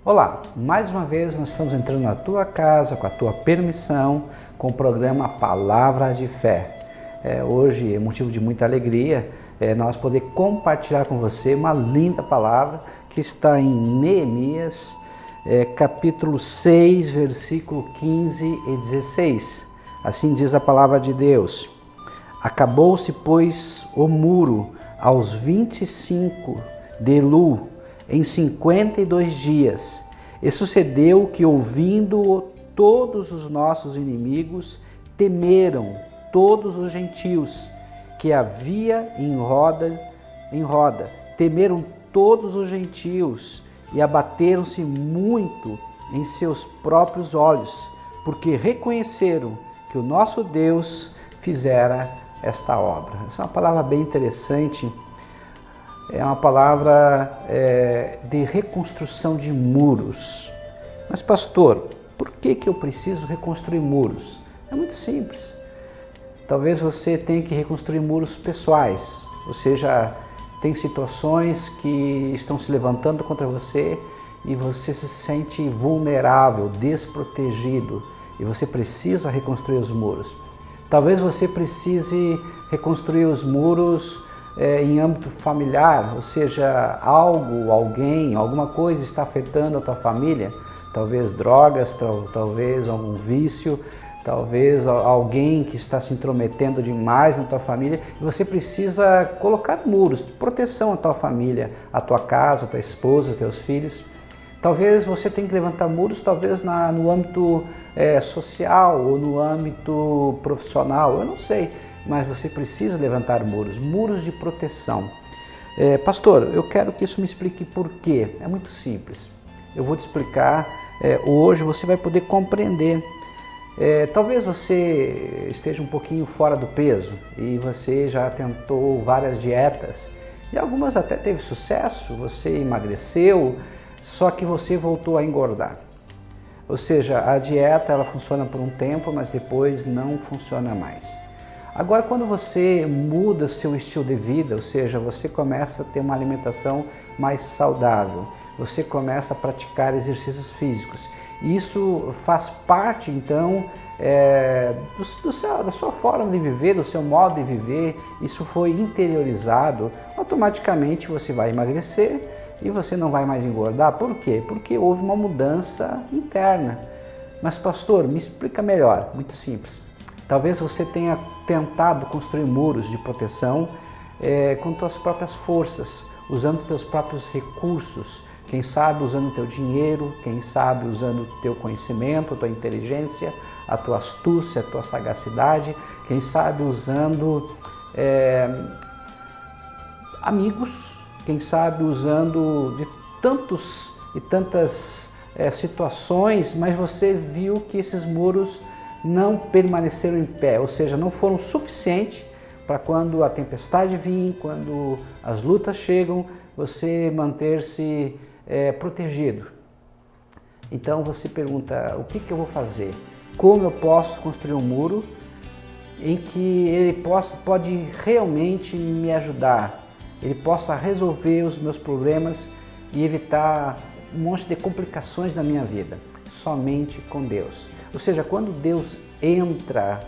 Olá, mais uma vez nós estamos entrando na tua casa, com a tua permissão, com o programa Palavra de Fé. Hoje é motivo de muita alegria nós poder compartilhar com você uma linda palavra que está em Neemias, capítulo 6, versículo 15 e 16. Assim diz a palavra de Deus: Acabou-se, pois, o muro aos 25 de Elul, em 52 dias, e sucedeu que, ouvindo-o, todos os nossos inimigos temeram todos os gentios que havia em roda, temeram todos os gentios e abateram-se muito em seus próprios olhos, porque reconheceram que o nosso Deus fizera esta obra. Essa é uma palavra bem interessante. É uma palavra de reconstrução de muros. Mas pastor, por que eu preciso reconstruir muros? É muito simples. Talvez você tenha que reconstruir muros pessoais, ou seja, tem situações que estão se levantando contra você e você se sente vulnerável, desprotegido e você precisa reconstruir os muros. Talvez você precise reconstruir os muros em âmbito familiar, ou seja, alguém, alguma coisa está afetando a tua família, talvez drogas, talvez algum vício, talvez alguém que está se intrometendo demais na tua família, e você precisa colocar muros, proteção à tua família, à tua casa, à tua esposa, aos teus filhos. Talvez você tenha que levantar muros, talvez no âmbito social ou no âmbito profissional, eu não sei. Mas você precisa levantar muros de proteção. Pastor, eu quero que isso me explique por quê. É muito simples. Eu vou te explicar hoje, você vai poder compreender. Talvez você esteja um pouquinho fora do peso e você já tentou várias dietas e algumas até teve sucesso, você emagreceu, só que você voltou a engordar. Ou seja, a dieta ela funciona por um tempo, mas depois não funciona mais. Agora, quando você muda o seu estilo de vida, ou seja, você começa a ter uma alimentação mais saudável, você começa a praticar exercícios físicos, isso faz parte, então, da sua forma de viver, do seu modo de viver, isso foi interiorizado, automaticamente você vai emagrecer e você não vai mais engordar. Por quê? Porque houve uma mudança interna. Mas pastor, me explica melhor. Muito simples. Talvez você tenha tentado construir muros de proteção com suas próprias forças, usando seus próprios recursos, quem sabe usando o teu dinheiro, quem sabe usando o teu conhecimento, a tua inteligência, a tua astúcia, a tua sagacidade, quem sabe usando amigos, quem sabe usando de tantos e tantas situações, mas você viu que esses muros não permaneceram em pé, ou seja, não foram suficientes para quando a tempestade vir, quando as lutas chegam, você manter-se protegido. Então você pergunta, o que eu vou fazer? Como eu posso construir um muro em que ele pode realmente me ajudar, ele possa resolver os meus problemas e evitar um monte de complicações na minha vida? Somente com Deus. Ou seja, quando Deus entra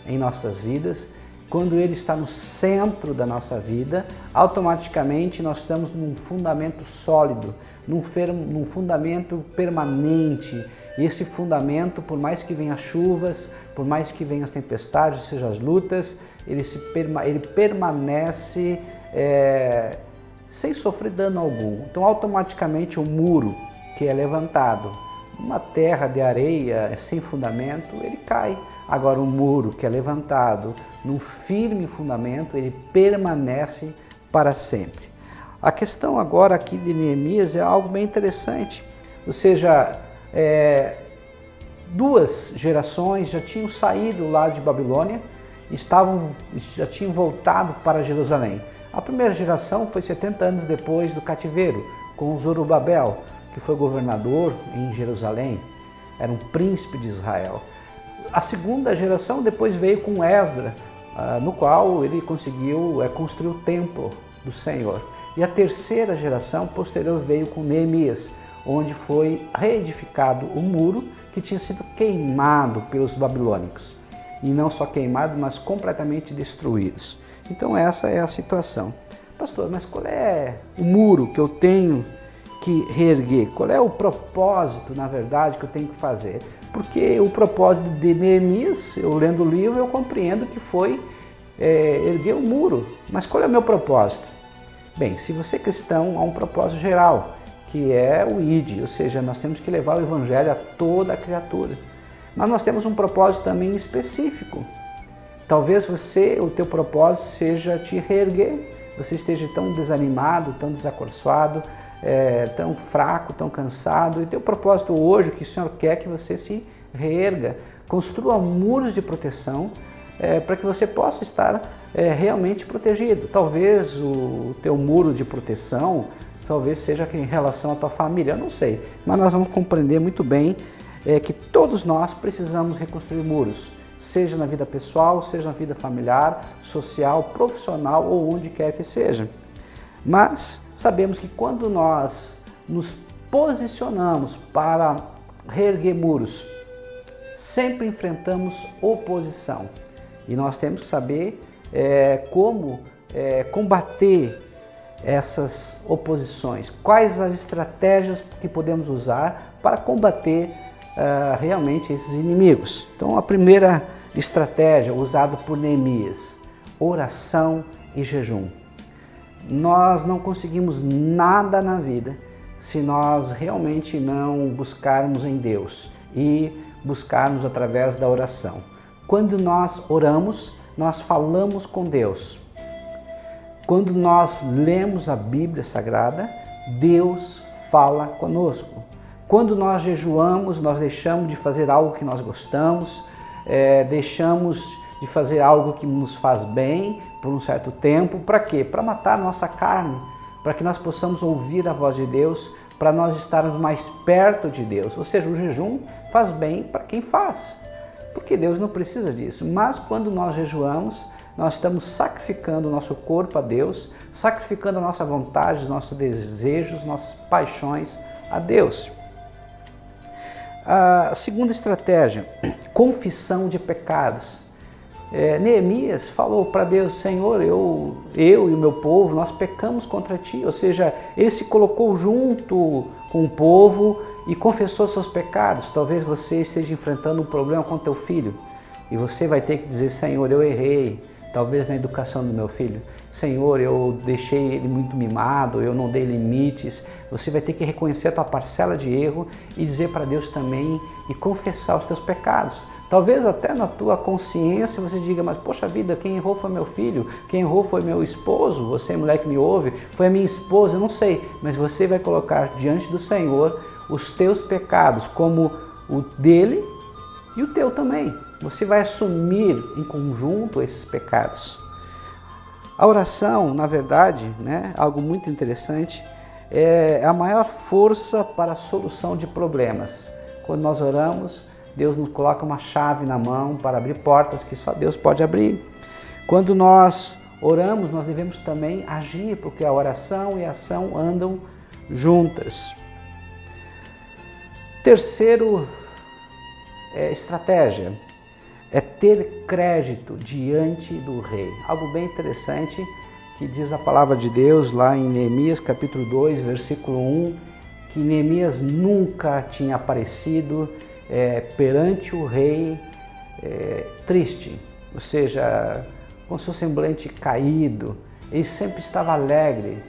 em nossas vidas, quando Ele está no centro da nossa vida, automaticamente nós estamos num fundamento sólido, num fundamento permanente. E esse fundamento, por mais que venham as chuvas, por mais que venham as tempestades, ou seja, as lutas, ele permanece sem sofrer dano algum. Então, automaticamente o muro que é levantado, uma terra de areia sem fundamento, ele cai. Agora, um muro que é levantado num firme fundamento, ele permanece para sempre. A questão agora aqui de Neemias é algo bem interessante. Ou seja, duas gerações já tinham saído lá de Babilônia, já tinham voltado para Jerusalém. A primeira geração foi 70 anos depois do cativeiro, com Zorobabel, que foi governador em Jerusalém, era um príncipe de Israel. A segunda geração depois veio com Esdras, no qual ele conseguiu construir o templo do Senhor. E a terceira geração posterior veio com Neemias, onde foi reedificado o muro que tinha sido queimado pelos babilônicos. E não só queimado, mas completamente destruídos. Então essa é a situação. Pastor, mas qual é o muro que eu tenho que reerguer? Qual é o propósito, na verdade, que eu tenho que fazer? Porque o propósito de Neemias, eu lendo o livro, eu compreendo que foi erguer o muro. Mas qual é o meu propósito? Bem, se você é cristão, há um propósito geral, que é o ID, ou seja, nós temos que levar o evangelho a toda a criatura. Mas nós temos um propósito também específico. Talvez o teu propósito seja te reerguer, você esteja tão desanimado, tão desacorçoado, tão fraco, tão cansado, e teu propósito hoje, o que o Senhor quer que você se reerga, construa muros de proteção para que você possa estar realmente protegido. Talvez o teu muro de proteção, talvez seja em relação à tua família, eu não sei, mas nós vamos compreender muito bem que todos nós precisamos reconstruir muros, seja na vida pessoal, seja na vida familiar, social, profissional ou onde quer que seja. Mas sabemos que quando nós nos posicionamos para reerguer muros, sempre enfrentamos oposição. E nós temos que saber como combater essas oposições, quais as estratégias que podemos usar para combater realmente esses inimigos. Então a primeira estratégia usada por Neemias, oração e jejum. Nós não conseguimos nada na vida se nós realmente não buscarmos em Deus e buscarmos através da oração. Quando nós oramos, nós falamos com Deus. Quando nós lemos a Bíblia Sagrada, Deus fala conosco. Quando nós jejuamos, nós deixamos de fazer algo que nós gostamos, deixamos de fazer algo que nos faz bem por um certo tempo. Para quê? Para matar nossa carne, para que nós possamos ouvir a voz de Deus, para nós estarmos mais perto de Deus. Ou seja, o jejum faz bem para quem faz, porque Deus não precisa disso. Mas quando nós jejuamos, nós estamos sacrificando o nosso corpo a Deus, sacrificando a nossa vontade, os nossos desejos, nossas paixões a Deus. A segunda estratégia, confissão de pecados. Neemias falou para Deus: Senhor, eu e o meu povo, nós pecamos contra Ti. Ou seja, ele se colocou junto com o povo e confessou seus pecados. Talvez você esteja enfrentando um problema com teu filho e você vai ter que dizer: Senhor, eu errei. Talvez na educação do meu filho. Senhor, eu deixei ele muito mimado, eu não dei limites. Você vai ter que reconhecer a tua parcela de erro e dizer para Deus também e confessar os teus pecados. Talvez até na tua consciência você diga: mas poxa vida, quem errou foi meu filho, quem errou foi meu esposo, você mulher que me ouve, foi a minha esposa, eu não sei. Mas você vai colocar diante do Senhor os teus pecados, como o dele e o teu também. Você vai assumir em conjunto esses pecados. A oração, na verdade, algo muito interessante, é a maior força para a solução de problemas. Quando nós oramos, Deus nos coloca uma chave na mão para abrir portas que só Deus pode abrir. Quando nós oramos, nós devemos também agir, porque a oração e a ação andam juntas. Terceiro estratégia é ter crédito diante do rei. Algo bem interessante que diz a palavra de Deus lá em Neemias capítulo 2, versículo 1, que Neemias nunca tinha aparecido perante o rei triste, ou seja, com seu semblante caído. Ele sempre estava alegre.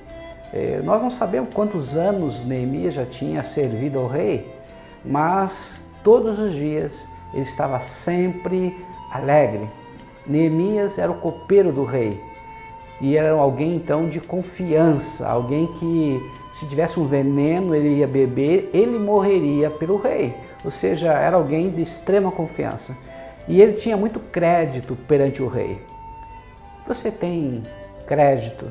Nós não sabemos quantos anos Neemias já tinha servido ao rei, mas todos os dias ele estava sempre alegre. Neemias era o copeiro do rei e era alguém então de confiança, alguém que se tivesse um veneno ele ia beber, ele morreria pelo rei, ou seja, era alguém de extrema confiança e ele tinha muito crédito perante o rei. Você tem crédito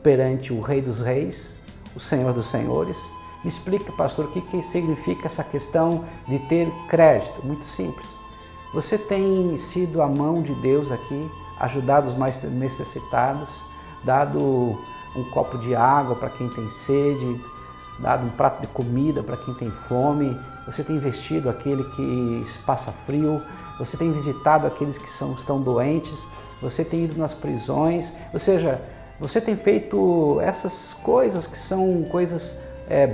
perante o Rei dos Reis, o Senhor dos Senhores? Me explica, pastor, o que significa essa questão de ter crédito? Muito simples. Você tem sido a mão de Deus aqui, ajudado os mais necessitados, dado um copo de água para quem tem sede, dado um prato de comida para quem tem fome, você tem vestido aquele que passa frio, você tem visitado aqueles que estão doentes, você tem ido nas prisões, ou seja, você tem feito essas coisas que são coisas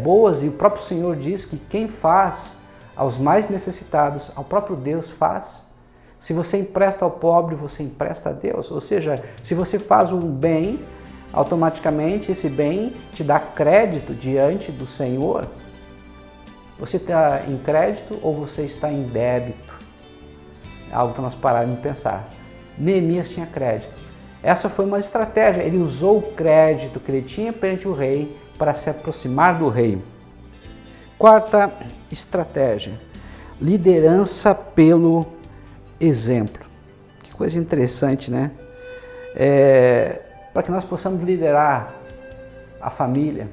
boas, e o próprio Senhor diz que quem faz aos mais necessitados, ao próprio Deus faz. Se você empresta ao pobre, você empresta a Deus. Ou seja, se você faz um bem, automaticamente esse bem te dá crédito diante do Senhor. Você está em crédito ou você está em débito? É algo para nós pararmos de pensar. Neemias tinha crédito. Essa foi uma estratégia. Ele usou o crédito que ele tinha perante o rei para se aproximar do rei. Quarta estratégia: liderança pelo exemplo. Que coisa interessante, né? Para que nós possamos liderar a família,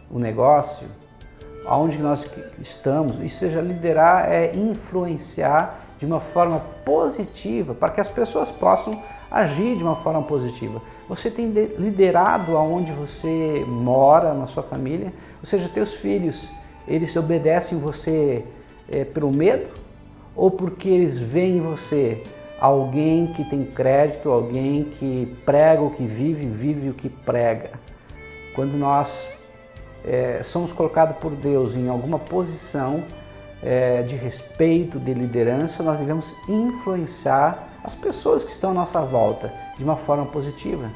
o negócio, aonde nós estamos, e seja liderar é influenciar de uma forma positiva, para que as pessoas possam agir de uma forma positiva. Você tem liderado aonde você mora, na sua família, ou seja, teus filhos, eles obedecem você pelo medo ou porque eles veem em você alguém que tem crédito, alguém que prega o que vive o que prega? Quando nós somos colocados por Deus em alguma posição de respeito, de liderança, nós devemos influenciar as pessoas que estão à nossa volta de uma forma positiva.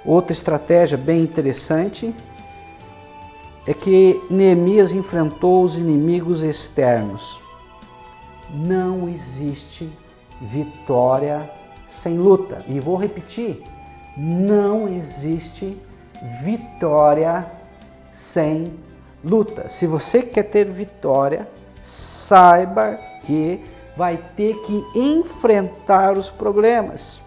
Outra estratégia bem interessante é que Neemias enfrentou os inimigos externos. Não existe vitória sem luta. E vou repetir, não existe vitória sem luta. Se você quer ter vitória, saiba que vai ter que enfrentar os problemas.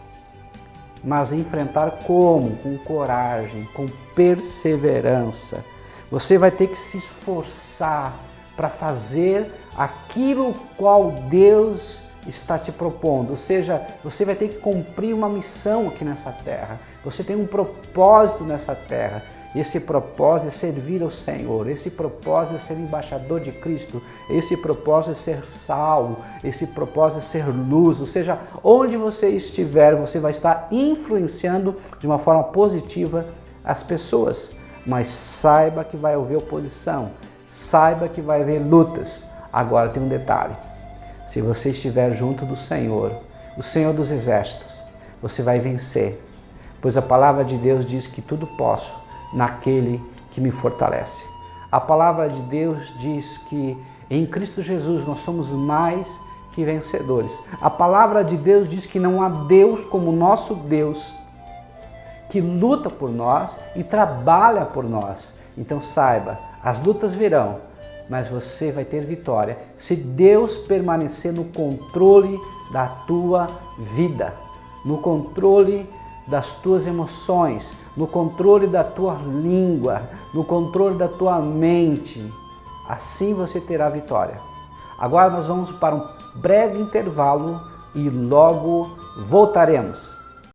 Mas enfrentar como? Com coragem, com perseverança. Você vai ter que se esforçar para fazer aquilo qual Deus está te propondo. Ou seja, você vai ter que cumprir uma missão aqui nessa terra. Você tem um propósito nessa terra. Esse propósito é servir ao Senhor. Esse propósito é ser embaixador de Cristo. Esse propósito é ser sal. Esse propósito é ser luz. Ou seja, onde você estiver, você vai estar influenciando de uma forma positiva as pessoas. Mas saiba que vai haver oposição. Saiba que vai haver lutas. Agora tem um detalhe. Se você estiver junto do Senhor, o Senhor dos Exércitos, você vai vencer. Pois a palavra de Deus diz que tudo posso naquele que me fortalece. A palavra de Deus diz que em Cristo Jesus nós somos mais que vencedores. A palavra de Deus diz que não há Deus como o nosso Deus, que luta por nós e trabalha por nós. Então saiba, as lutas virão, mas você vai ter vitória se Deus permanecer no controle da tua vida, no controle das tuas emoções, no controle da tua língua, no controle da tua mente. Assim você terá vitória. Agora nós vamos para um breve intervalo e logo voltaremos.